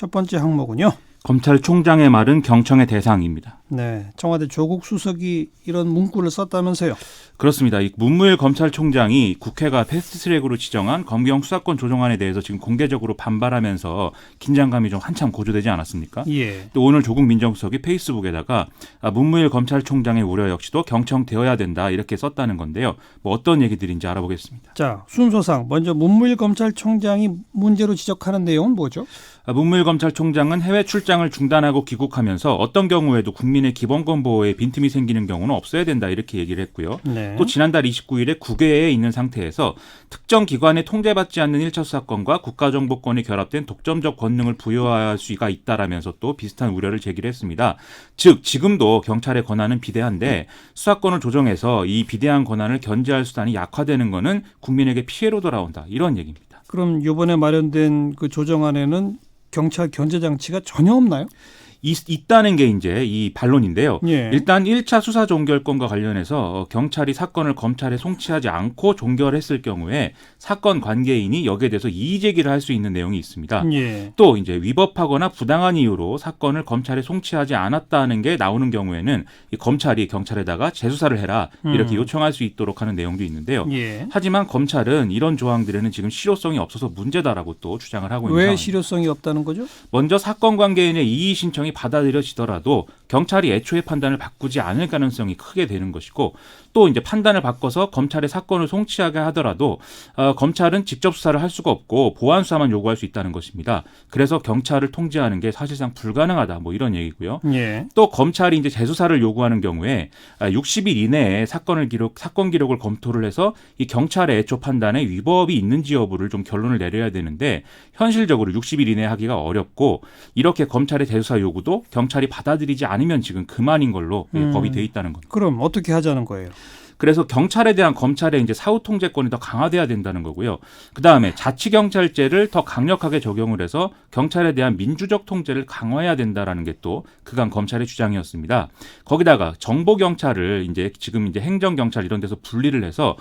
첫 번째 항목은요. 검찰총장의 말은 경청의 대상입니다. 네, 청와대 조국 수석이 이런 문구를 썼다면서요. 그렇습니다. 이 문무일 검찰총장이 국회가 패스트트랙으로 지정한 검경 수사권 조정안에 대해서 지금 공개적으로 반발하면서 긴장감이 좀 한참 고조되지 않았습니까? 예. 또 오늘 조국 민정수석이 페이스북에다가 문무일 검찰총장의 우려 역시도 경청되어야 된다 이렇게 썼다는 건데요. 뭐 어떤 얘기들인지 알아보겠습니다. 자, 순서상 먼저 문무일 검찰총장이 문제로 지적하는 내용은 뭐죠? 문무일 검찰총장은 해외 출장을 중단하고 귀국하면서 어떤 경우에도 국민의 기본권 보호에 빈틈이 생기는 경우는 없어야 된다 이렇게 얘기를 했고요. 네. 또 지난달 29일에 국외에 있는 상태에서 특정 기관에 통제받지 않는 1차 수사권과 국가정보권이 결합된 독점적 권능을 부여할 수가 있다라면서 또 비슷한 우려를 제기를 했습니다. 즉 지금도 경찰의 권한은 비대한데 수사권을 조정해서 이 비대한 권한을 견제할 수단이 약화되는 것은 국민에게 피해로 돌아온다 이런 얘기입니다. 그럼 이번에 마련된 그 조정안에는 경찰 견제 장치가 전혀 없나요? 있다는 게 이제 이 반론인데요. 예. 일단 1차 수사 종결권과 관련해서 경찰이 사건을 검찰에 송치하지 않고 종결했을 경우에 사건 관계인이 여기에 대해서 이의 제기를 할 수 있는 내용이 있습니다. 예. 또 이제 위법하거나 부당한 이유로 사건을 검찰에 송치하지 않았다는 게 나오는 경우에는 이 검찰이 경찰에다가 재수사를 해라 이렇게 요청할 수 있도록 하는 내용도 있는데요. 예. 하지만 검찰은 이런 조항들에는 지금 실효성이 없어서 문제다라고 또 주장을 하고 있는 왜 상황입니다. 실효성이 없다는 거죠? 먼저 사건 관계인의 이의 신청이 받아들여지더라도 경찰이 애초에 판단을 바꾸지 않을 가능성이 크게 되는 것이고 또 이제 판단을 바꿔서 검찰의 사건을 송치하게 하더라도 검찰은 직접 수사를 할 수가 없고 보완 수사만 요구할 수 있다는 것입니다. 그래서 경찰을 통제하는 게 사실상 불가능하다 뭐 이런 얘기고요. 예. 또 검찰이 이제 재수사를 요구하는 경우에 60일 이내에 사건 기록을 검토를 해서 이 경찰의 애초 판단에 위법이 있는지 여부를 좀 결론을 내려야 되는데 현실적으로 60일 이내에 하기가 어렵고 이렇게 검찰의 재수사 요구도 경찰이 받아들이지 않으면 지금 그만인 걸로 법이 돼 있다는 겁니다. 그럼 어떻게 하자는 거예요? 그래서 경찰에 대한 검찰의 이제 사후 통제권이 더 강화돼야 된다는 거고요. 그다음에 자치경찰제를 더 강력하게 적용을 해서 경찰에 대한 민주적 통제를 강화해야 된다라는 게 또 그간 검찰의 주장이었습니다. 거기다가 정보경찰을 이제 지금 이제 행정경찰 이런 데서 분리를 해서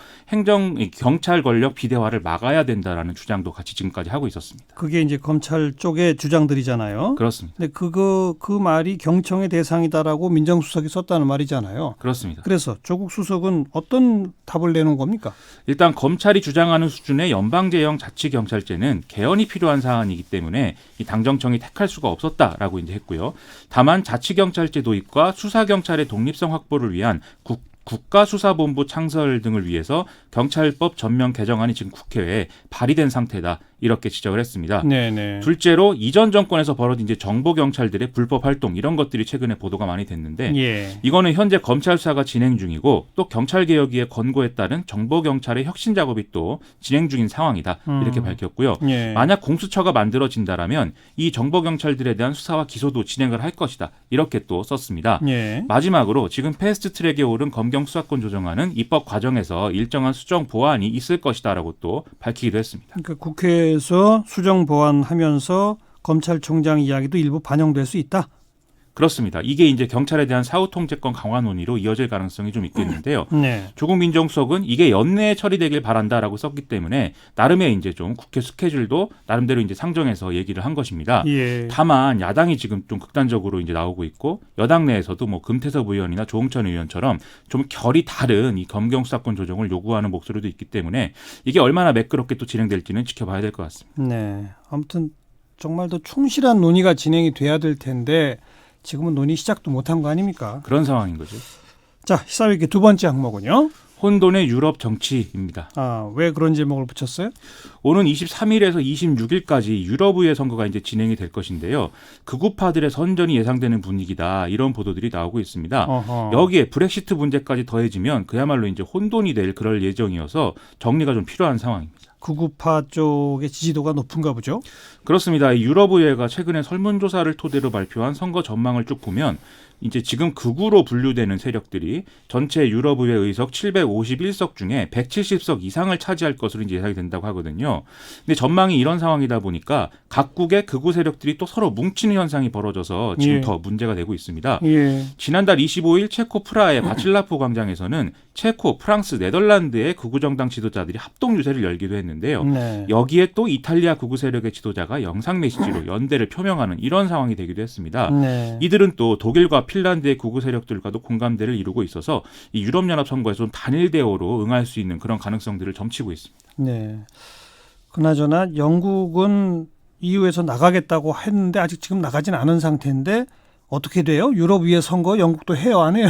경찰 권력 비대화를 막아야 된다라는 주장도 같이 지금까지 하고 있었습니다. 그게 이제 검찰 쪽의 주장들이잖아요. 그렇습니다. 근데 그 말이 경청의 대상이다라고 민정수석이 썼다는 말이잖아요. 그렇습니다. 그래서 조국 수석은 어떤 답을 내는 겁니까? 일단 검찰이 주장하는 수준의 연방제형 자치경찰제는 개헌이 필요한 사안이기 때문에 이 당정청이 택할 수가 없었다라고 이제 했고요. 다만 자치경찰제 도입과 수사경찰의 독립성 확보를 위한 국가수사본부 창설 등을 위해서 경찰법 전면 개정안이 지금 국회에 발의된 상태다. 이렇게 지적을 했습니다. 네네. 둘째로 이전 정권에서 벌어진 이제 정보경찰들의 불법 활동 이런 것들이 최근에 보도가 많이 됐는데 예. 이거는 현재 검찰 수사가 진행 중이고 또 경찰개혁위의 권고에 따른 정보경찰의 혁신 작업이 또 진행 중인 상황이다. 이렇게 밝혔고요. 예. 만약 공수처가 만들어진다라면 이 정보경찰들에 대한 수사와 기소도 진행을 할 것이다. 이렇게 또 썼습니다. 예. 마지막으로 지금 패스트트랙에 오른 검경 수사권 조정안은 입법 과정에서 일정한 수정 보완이 있을 것이다라고 또 밝히기도 했습니다. 그러니까 국회에서 수정 보완하면서 검찰총장 이야기도 일부 반영될 수 있다. 그렇습니다. 이게 이제 경찰에 대한 사후 통제권 강화 논의로 이어질 가능성이 좀 있겠는데요. 네. 조국 민정수석은 이게 연내에 처리되길 바란다라고 썼기 때문에 나름의 이제 좀 국회 스케줄도 나름대로 이제 상정해서 얘기를 한 것입니다. 예. 다만 야당이 지금 좀 극단적으로 이제 나오고 있고 여당 내에서도 뭐 금태섭 의원이나 조홍천 의원처럼 좀 결이 다른 이 검경 수사권 조정을 요구하는 목소리도 있기 때문에 이게 얼마나 매끄럽게 또 진행될지는 지켜봐야 될 것 같습니다. 네. 아무튼 정말 더 충실한 논의가 진행이 돼야 될 텐데 지금은 논의 시작도 못한 거 아닙니까? 그런 상황인 거죠. 자, 시사회기 두 번째 항목은요. 혼돈의 유럽 정치입니다. 왜 그런 제목을 붙였어요? 오는 23일에서 26일까지 유럽의회 선거가 이제 진행이 될 것인데요. 극우파들의 선전이 예상되는 분위기다. 이런 보도들이 나오고 있습니다. 어허. 여기에 브렉시트 문제까지 더해지면 그야말로 이제 혼돈이 될 그럴 예정이어서 정리가 좀 필요한 상황입니다. 극우파 쪽의 지지도가 높은가 보죠? 그렇습니다. 유럽의회가 최근에 설문조사를 토대로 발표한 선거 전망을 쭉 보면 이제 지금 극우로 분류되는 세력들이 전체 유럽의회 의석 751석 중에 170석 이상을 차지할 것으로 이제 예상이 된다고 하거든요. 근데 전망이 이런 상황이다 보니까 각국의 극우 세력들이 또 서로 뭉치는 현상이 벌어져서 지금 더 문제가 되고 있습니다. 예. 지난달 25일 체코 프라하의 바칠라프 광장에서는 체코, 프랑스, 네덜란드의 극우 정당 지도자들이 합동 유세를 열기도 했는데 있는데요. 네. 여기에 또 이탈리아 극우 세력의 지도자가 영상 메시지로 연대를 표명하는 이런 상황이 되기도 했습니다. 네. 이들은 또 독일과 핀란드의 극우 세력들과도 공감대를 이루고 있어서 이 유럽연합 선거에서 좀 단일 대우로 응할 수 있는 그런 가능성들을 점치고 있습니다. 네. 그나저나 영국은 EU에서 나가겠다고 했는데 아직 지금 나가진 않은 상태인데 어떻게 돼요? 유럽 위에 선거 영국도 해요, 안 해요?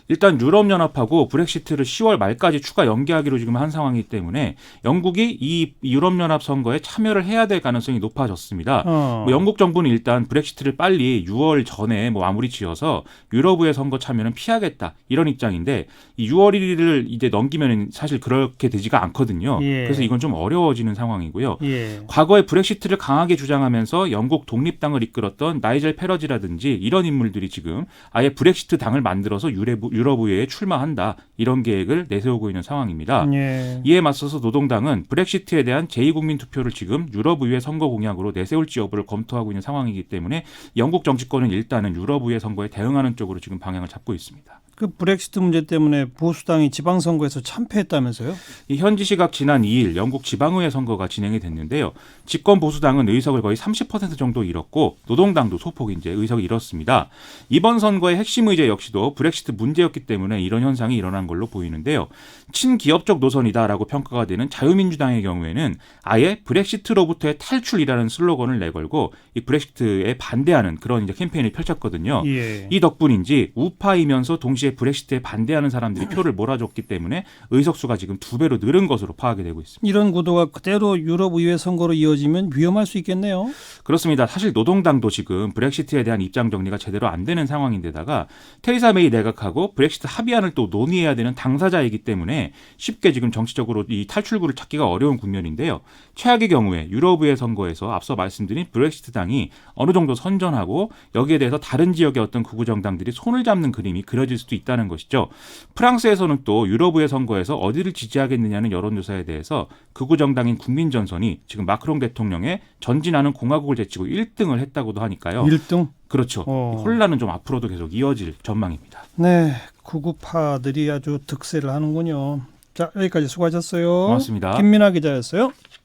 일단 유럽연합하고 브렉시트를 10월 말까지 추가 연기하기로 지금 한 상황이기 때문에 영국이 이 유럽연합 선거에 참여를 해야 될 가능성이 높아졌습니다. 뭐 영국 정부는 일단 브렉시트를 빨리 6월 전에 마무리 지어서 유럽의 선거 참여는 피하겠다 이런 입장인데 이 6월 1일을 이제 넘기면 사실 그렇게 되지가 않거든요. 예. 그래서 이건 좀 어려워지는 상황이고요. 예. 과거에 브렉시트를 강하게 주장하면서 영국 독립당을 이끌었던 나이젤 페러지라든지 이런 인물들이 지금 아예 브렉시트 당을 만들어서 유럽의회에 출마한다 이런 계획을 내세우고 있는 상황입니다. 예. 이에 맞서서 노동당은 브렉시트에 대한 제2국민 투표를 지금 유럽의회 선거 공약으로 내세울지 여부를 검토하고 있는 상황이기 때문에 영국 정치권은 일단은 유럽의회 선거에 대응하는 쪽으로 지금 방향을 잡고 있습니다. 그 브렉시트 문제 때문에 보수당이 지방선거에서 참패했다면서요? 이 현지 시각 지난 2일 영국 지방의회 선거가 진행이 됐는데요. 집권 보수당은 의석을 거의 30% 정도 잃었고 노동당도 소폭 이제 의석을 잃었습니다. 이번 선거의 핵심 의제 역시도 브렉시트 문제였기 때문에 이런 현상이 일어난 걸로 보이는데요. 친기업적 노선이다라고 평가가 되는 자유민주당의 경우에는 아예 브렉시트로부터의 탈출이라는 슬로건을 내걸고 이 브렉시트에 반대하는 그런 이제 캠페인을 펼쳤거든요. 예. 이 덕분인지 우파이면서 동시에 브렉시트에 반대하는 사람들이 표를 몰아줬기 때문에 의석수가 지금 2배로 늘은 것으로 파악이 되고 있습니다. 이런 구도가 그대로 유럽 의회 선거로 이어지면 위험할 수 있겠네요. 그렇습니다. 사실 노동당도 지금 브렉시트에 대한 입장 정리가 제대로 안 되는 상황인데다가 테레사 메이 내각하고 브렉시트 합의안을 또 논의해야 되는 당사자이기 때문에 쉽게 지금 정치적으로 이 탈출구를 찾기가 어려운 국면인데요. 최악의 경우에 유럽의회 선거에서 앞서 말씀드린 브렉시트 당이 어느 정도 선전하고 여기에 대해서 다른 지역의 어떤 극우 정당들이 손을 잡는 그림이 그려질 수도 있다는 것이죠. 프랑스에서는 또 유럽의회 선거에서 어디를 지지하겠느냐는 여론조사에 대해서 극우 정당인 국민전선이 지금 마크롱 대통령의 전진하는 공화국을 제치고 1등을 했다고도 하니까요. 1등? 그렇죠. 혼란은 좀 앞으로도 계속 이어질 전망입니다. 네. 극우파들이 아주 득세를 하는군요. 자, 여기까지 수고하셨어요. 고맙습니다. 김민아 기자였어요.